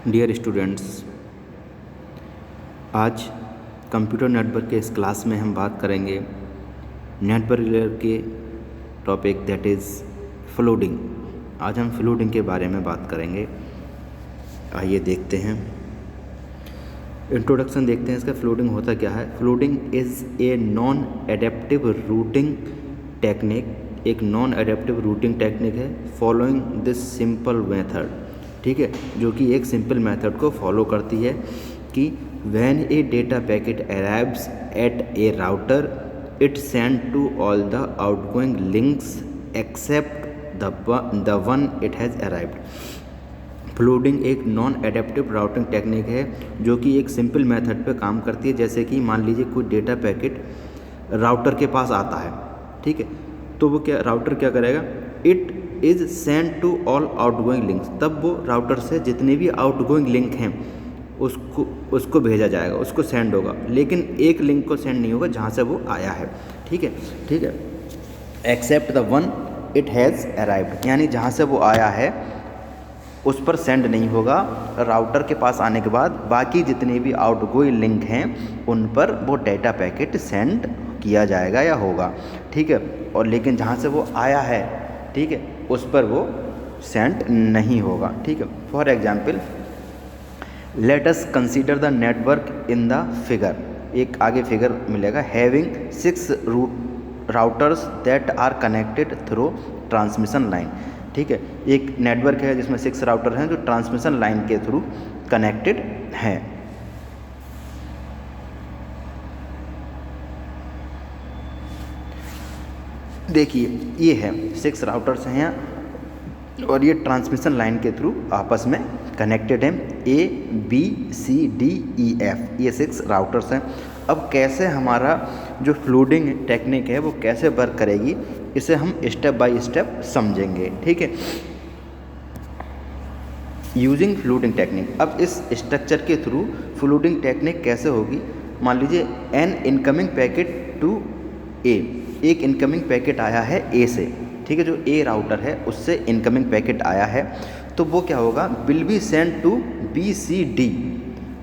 Dear students, आज computer network के इस क्लास में हम बात करेंगे नेटवर्क लेयर के टॉपिक दैट इज़ फ्लोटिंग। आज हम फ्लोटिंग के बारे में बात करेंगे। आइए देखते हैं, इंट्रोडक्शन देखते हैं इसका। फ्लोटिंग होता क्या है? Floating is a non adaptive routing technique, एक नॉन एडेप्टिव रूटिंग टेक्निक है फॉलोइंग दिस सिंपल मेथड, ठीक है, जो कि एक सिंपल मेथड को फॉलो करती है कि when a data packet arrives at a router it send to all the outgoing links except the one it has arrived. Floating एक नॉन एडेप्टिव राउटिंग टेक्निक है जो कि एक सिंपल मेथड पे काम करती है। जैसे कि मान लीजिए कोई डेटा पैकेट राउटर के पास आता है, ठीक है, तो वो क्या, राउटर क्या करेगा, it is send to all outgoing links, तब वो राउटर से जितने भी आउटगोइंग लिंक हैं उसको भेजा जाएगा, उसको सेंड होगा, लेकिन एक लिंक को सेंड नहीं होगा जहाँ से वो आया है, ठीक है, except the one it has arrived, यानी जहाँ से वो आया है उस पर सेंड नहीं होगा। राउटर के पास आने के बाद बाकी जितने भी आउटगोइंग लिंक हैं उन पर वो डेटा पैकेट सेंड किया जाएगा या होगा, ठीक है, और लेकिन जहाँ से वो आया है, ठीक है, उस पर वो सेंड नहीं होगा, ठीक है। For example let us consider the network in the figure, एक आगे फिगर मिलेगा, having 6 routers that are connected through transmission line, ठीक है, एक नेटवर्क है जिसमें 6 राउटर हैं जो ट्रांसमिशन लाइन के थ्रू कनेक्टेड हैं। देखिए ये है 6 राउटर्स हैं और ये ट्रांसमिशन लाइन के थ्रू आपस में कनेक्टेड हैं, ABCDEF, ये 6 राउटर्स हैं। अब कैसे हमारा जो फ्लोटिंग टेक्निक है वो कैसे वर्क करेगी, इसे हम स्टेप बाय स्टेप समझेंगे, ठीक है। यूजिंग फ्लोटिंग टेक्निक, अब इस स्ट्रक्चर के थ्रू फ्लोटिंग टेक्निक कैसे होगी। मान लीजिए एन इनकमिंग पैकेट टू ए, एक इनकमिंग पैकेट आया है ए से, ठीक है, जो ए राउटर है उससे इनकमिंग पैकेट आया है, तो वो क्या होगा, will be send to BCD,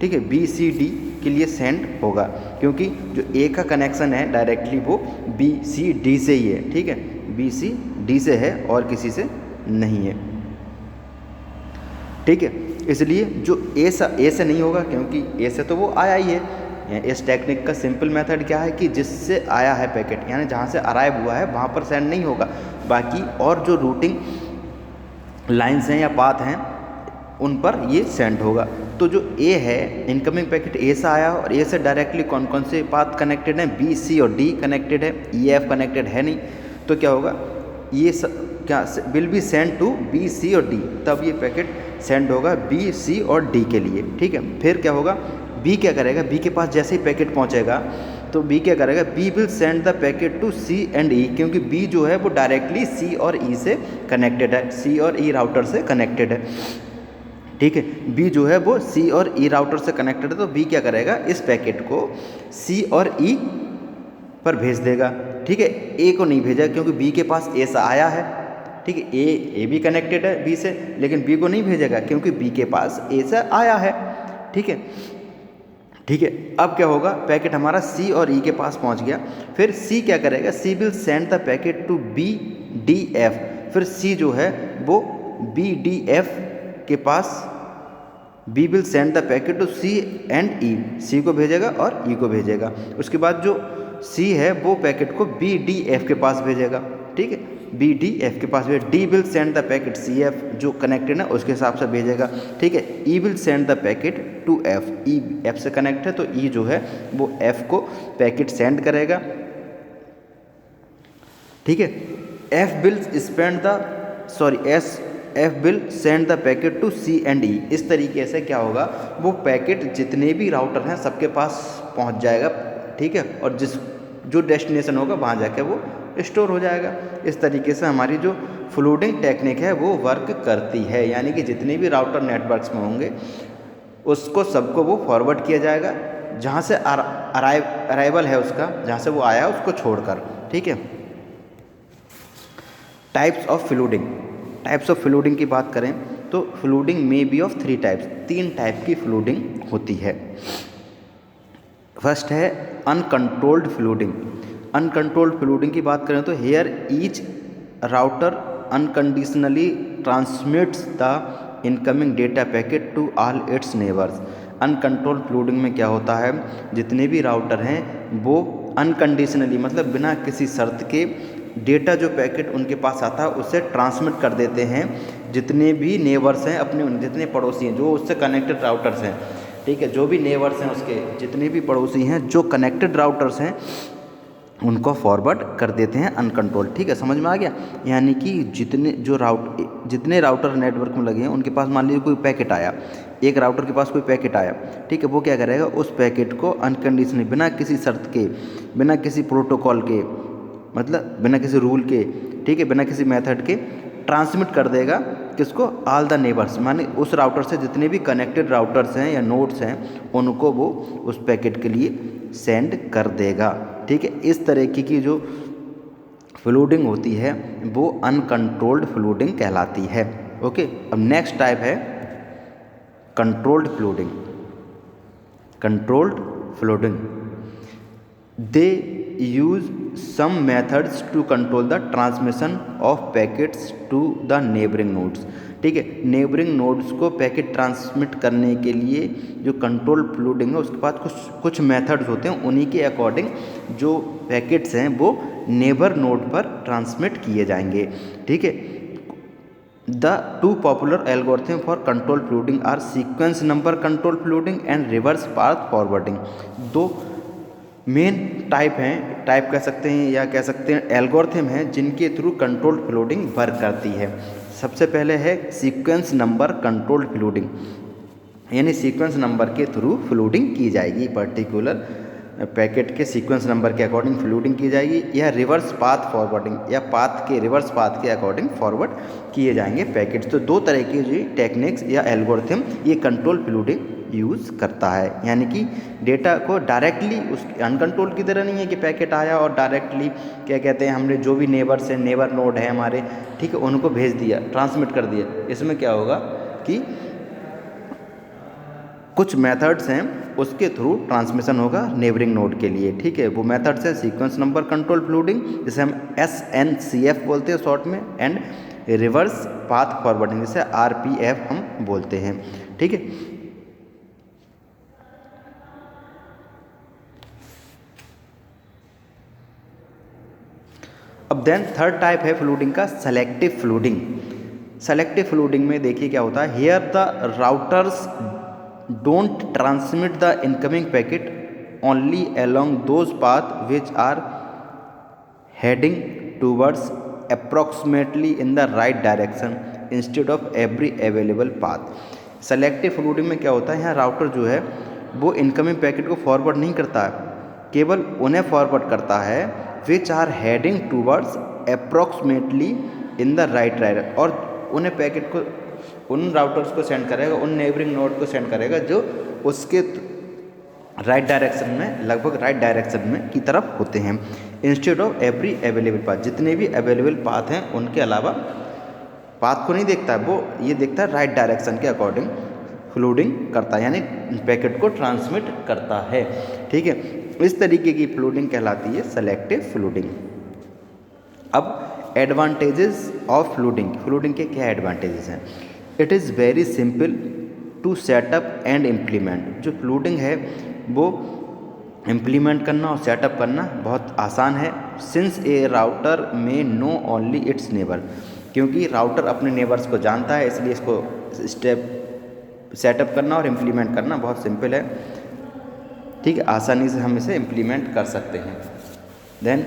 ठीक है, BCD के लिए सेंड होगा, क्योंकि जो ए का कनेक्शन है डायरेक्टली वो BCD से ही है, ठीक है, BCD से है और किसी से नहीं है, ठीक है। इसलिए जो ए से नहीं होगा क्योंकि ए से तो वो आया ही है। इस टेक्निक का सिंपल मेथड क्या है कि जिससे आया है पैकेट, यानी जहाँ से अराइव हुआ है वहाँ पर सेंड नहीं होगा, बाकी और जो रूटिंग लाइंस हैं या पाथ हैं उन पर ये सेंड होगा। तो जो ए है, इनकमिंग पैकेट ए से आया और ए से डायरेक्टली कौन कौन से पाथ कनेक्टेड हैं, B, C और D कनेक्टेड है, EF कनेक्टेड है नहीं, तो क्या होगा, ये क्या will be send to B, C और D, तब ये पैकेट सेंड होगा B, C और D के लिए, ठीक है। फिर क्या होगा, B क्या करेगा, B के पास जैसे ही पैकेट पहुंचेगा तो B क्या करेगा, B will send the packet to C and E, क्योंकि B जो है वो डायरेक्टली C और E से कनेक्टेड है, C और E राउटर से कनेक्टेड है, ठीक है। B जो है वो C और E राउटर से कनेक्टेड है, तो B क्या करेगा, इस पैकेट को C और E पर भेज देगा, ठीक है। A को नहीं भेजा क्योंकि B के पास A से आया है, ठीक है, A भी कनेक्टेड है B से, लेकिन B को नहीं भेजेगा क्योंकि B के पास A से आया है, ठीक है, ठीक है। अब क्या होगा, पैकेट हमारा C और E के पास पहुंच गया, फिर C क्या करेगा, C will send the packet to BDF, फिर C जो है वो BDF के पास, B will send the packet to C and E, C को भेजेगा और E को भेजेगा। उसके बाद जो C है वो पैकेट को BDF के पास भेजेगा, ठीक है, BDF के पास भेज, D will send the packet CF जो कनेक्टेड है उसके हिसाब से भेजेगा, ठीक है, E will send the packet to F, E F से कनेक्ट है तो E जो है वो F को पैकेट सेंड करेगा, ठीक है। F will send the packet to C and E, इस तरीके से क्या होगा, वो पैकेट जितने भी राउटर हैं सबके पास पहुंच जाएगा, ठीक है, और जो डेस्टिनेशन होगा वहाँ जाके वो स्टोर हो जाएगा। इस तरीके से हमारी जो फ्लोटिंग टेक्निक है वो वर्क करती है, यानी कि जितने भी राउटर नेटवर्क्स में होंगे उसको सबको वो फॉरवर्ड किया जाएगा जहाँ से अराइवल है उसका, जहाँ से वो आया है उसको छोड़कर, ठीक है। टाइप्स ऑफ फ्लोटिंग की बात करें तो flooding may be of 3 types, 3 type की फ्लूडिंग होती है। फर्स्ट है अनकंट्रोल्ड फ्लूडिंग। अनकंट्रोल्ड फ्लूडिंग की बात करें तो here each router unconditionally transmits the incoming data packet to all its neighbours. Uncontrolled flooding में क्या होता है, जितने भी राउटर हैं वो अनकंडीशनली मतलब बिना किसी शर्त के डेटा जो पैकेट उनके पास आता है उसे ट्रांसमिट कर देते हैं जितने भी नेबर्स हैं, अपने जितने पड़ोसी हैं जो उससे कनेक्टेड राउटर्स हैं, ठीक है, जो भी नेबर्स हैं उसके जितने भी पड़ोसी हैं जो कनेक्टेड राउटर्स हैं उनको फॉरवर्ड कर देते हैं अनकंट्रोल। ठीक है, समझ में आ गया। यानी कि जितने राउटर नेटवर्क में लगे हैं उनके पास मान लीजिए कोई पैकेट आया, एक राउटर के पास कोई पैकेट आया, ठीक है, वो क्या करेगा, उस पैकेट को अनकंडीशनली बिना किसी शर्त के, बिना किसी प्रोटोकॉल के, मतलब बिना किसी रूल के, ठीक है, बिना किसी मेथड के ट्रांसमिट कर देगा किसको, ऑल द नेबर्स, माने उस राउटर से जितने भी कनेक्टेड राउटर्स हैं या नोड्स हैं उनको वो उस पैकेट के लिए सेंड कर देगा। ठीक है, इस तरीके की जो फ्लूडिंग होती है वो अनकंट्रोल्ड फ्लूडिंग कहलाती है। ओके, अब नेक्स्ट टाइप है controlled flooding. Controlled flooding, they use some methods to control the transmission of packets to the neighboring nodes। ठीक है, नेबरिंग नोड्स को पैकेट ट्रांसमिट करने के लिए जो कंट्रोल फ्लूडिंग है उसके पास कुछ मेथड्स होते हैं, उन्हीं के अकॉर्डिंग जो पैकेट्स हैं वो नेबर नोड पर ट्रांसमिट किए जाएंगे। ठीक है, the two popular algorithm for control flooding are sequence number control flooding and reverse path forwarding. दो मेन टाइप हैं, टाइप कह सकते हैं या कह सकते हैं एल्गोरिथम हैं जिनके थ्रू कंट्रोल फ्लूडिंग वर्क करती है। सबसे पहले है सीक्वेंस नंबर कंट्रोल फ्लूडिंग, यानी सीक्वेंस नंबर के थ्रू फ्लूडिंग की जाएगी, पर्टिकुलर पैकेट के सीक्वेंस नंबर के अकॉर्डिंग फ्लूडिंग की जाएगी, या रिवर्स पाथ फॉरवर्डिंग या पाथ के रिवर्स पाथ के अकॉर्डिंग फॉरवर्ड किए जाएंगे पैकेट्स। तो दो तरह की जो टेक्निक्स या एल्गोरिथम ये कंट्रोल फ्लूडिंग यूज़ करता है, यानी कि डेटा को डायरेक्टली उस अनकंट्रोल की तरह नहीं है कि पैकेट आया और डायरेक्टली क्या कहते हैं हमने जो भी नेबर्स हैं, नेबर नोड है हमारे, ठीक है, उनको भेज दिया, ट्रांसमिट कर दिया। इसमें क्या होगा कि कुछ मेथड्स हैं उसके थ्रू ट्रांसमिशन होगा नेबरिंग नोड के लिए। ठीक है, वो मेथड्स है सीक्वेंस नंबर कंट्रोल फ्लूडिंग, जिसे हम SNCF बोलते हैं शॉर्ट में, एंड रिवर्स पाथ फॉरवर्डिंग जिसे RPF हम बोलते हैं। ठीक है, अब देन थर्ड टाइप है फ्लूडिंग का सेलेक्टिव फ्लूडिंग। सेलेक्टिव फ्लूडिंग में देखिए क्या होता है, here the routers don't transmit the incoming packet only along those path which are heading towards approximately in the right direction instead of every available path. Selective flooding में क्या होता है, यहाँ राउटर जो है वो इनकमिंग पैकेट को forward नहीं करता है, केवल उन्हें फॉरवर्ड करता है which are heading towards approximately in the right direction, और उन्हें पैकेट को उन राउटर्स को सेंड करेगा, उन नेबरिंग नोड को सेंड करेगा जो उसके राइट डायरेक्शन में, लगभग राइट डायरेक्शन में की तरफ होते हैं, instead of every available path. जितने भी अवेलेबल पाथ हैं उनके अलावा पाथ को नहीं देखता है, वो ये देखता है राइट डायरेक्शन के अकॉर्डिंग फ्लूडिंग करता है, यानी पैकेट को ट्रांसमिट करता है। ठीक है, इस तरीके की फ्लूडिंग कहलाती है सेलेक्टिव फ्लूडिंग। अब एडवांटेजेस ऑफ फ्लूडिंग, फ्लूडिंग के क्या एडवांटेजेस हैं। It is very simple to set up and implement. जो फ्लूडिंग है वो इम्प्लीमेंट करना और सेटअप करना बहुत आसान है। सिंस ए राउटर में नो ओनली इट्स नेबर, क्योंकि राउटर अपने नेबर्स को जानता है, इसलिए इसको स्टेप सेटअप करना और इम्प्लीमेंट करना बहुत सिंपल है। ठीक है, आसानी से हम इसे इम्प्लीमेंट कर सकते हैं। Then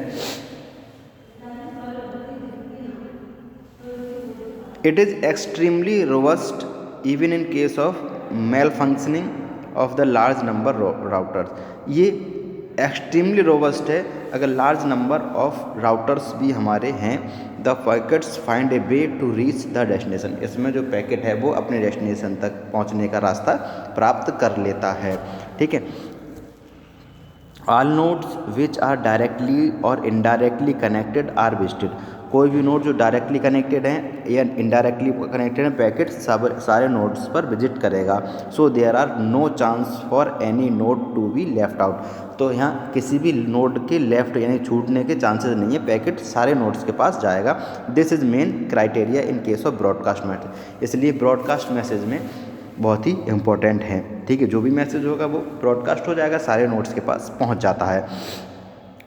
it is extremely robust even in case of malfunctioning of the large number routers. ये एक्सट्रीमली रोबस्ट है अगर लार्ज नंबर ऑफ राउटर्स भी हमारे हैं। The packets find a way to reach the destination. इसमें जो packet है वो अपने डेस्टिनेशन तक पहुंचने का रास्ता प्राप्त कर लेता है। ठीक है, all nodes which are directly और इनडायरेक्टली कनेक्टेड आर विजिटेड। कोई भी नोड जो डायरेक्टली कनेक्टेड हैं या इनडायरेक्टली कनेक्टेड हैं, पैकेट सारे नोड्स पर विजिट करेगा। So there are no chance for any node to be left out. तो यहाँ किसी भी नोड के लेफ्ट यानी छूटने के चांसेस नहीं है, पैकेट सारे नोड्स के पास जाएगा। This is main criteria in case of broadcast message. इसलिए ब्रॉडकास्ट मैसेज में बहुत ही इम्पोर्टेंट है, ठीक है। जो भी मैसेज होगा वो ब्रॉडकास्ट हो जाएगा, सारे नोड्स के पास पहुंच जाता है।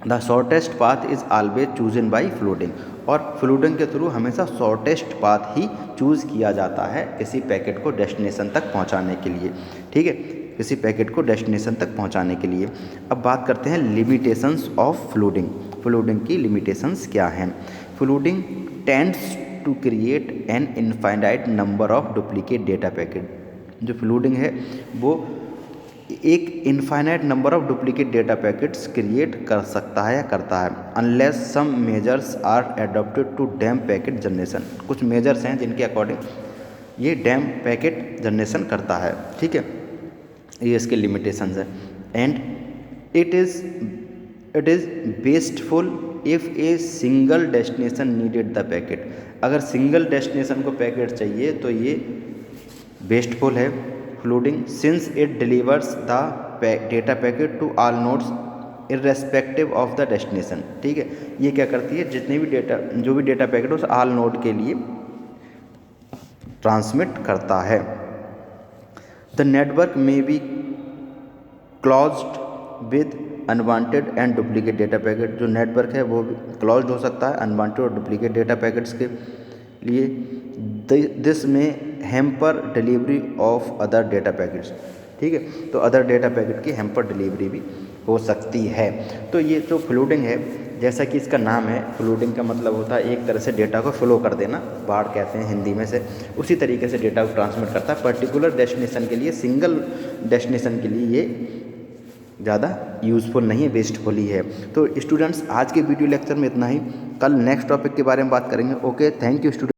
The shortest path is always chosen by floating, और फ्लोटिंग के थ्रू हमेशा शॉर्टेस्ट पाथ ही चूज़ किया जाता है किसी पैकेट को डेस्टिनेशन तक पहुंचाने के लिए, ठीक है, किसी पैकेट को डेस्टिनेशन तक पहुंचाने के लिए। अब बात करते हैं लिमिटेशंस ऑफ फ्लोटिंग। फ्लोटिंग की लिमिटेशंस क्या हैं? Floating tends to create an infinite number of duplicate data packet. जो फ्लोटिंग है वो एक infinite number of duplicate data packets create कर सकता है या करता है, unless some measures are adopted to dam packet generation. कुछ मेजर्स हैं जिनके अकॉर्डिंग ये डैम पैकेट जनरेशन करता है, ठीक है, ये इसके लिमिटेशंस है। And it is wasteful if a single destination needed the packet. अगर सिंगल डेस्टिनेशन को पैकेट चाहिए तो ये बेस्टफुल है flooding, since it delivers the data packet to all nodes irrespective of the destination, ठीक है। ये क्या करती है, जितने भी डेटा जो भी डेटा पैकेट उस ऑल नोड के लिए ट्रांसमिट करता है। द नेटवर्क में be closed with unwanted and duplicate data packet. जो नेटवर्क है वो क्लोज्ड हो सकता है अनवांटेड और डुप्लीकेट डेटा पैकेट्स के लिए। दिस में hamper delivery of other data packets, ठीक है, तो अदर डेटा पैकेट की हैम्पर डिलीवरी भी हो सकती है। तो ये जो फ्लोटिंग है, जैसा कि इसका नाम है, फ्लोटिंग का मतलब होता है एक तरह से डेटा को फ्लो कर देना, बाढ़ कहते हैं हिंदी में से, उसी तरीके से डेटा को ट्रांसमिट करता है। पर्टिकुलर डेस्टिनेशन के लिए, सिंगल डेस्टिनेशन के लिए ये ज़्यादा यूज़फुल नहीं है, वेस्टफुल ही है। तो स्टूडेंट्स आज के वीडियो लेक्चर में इतना ही, कल नेक्स्ट टॉपिक के बारे में बात करेंगे। Okay, thank you student.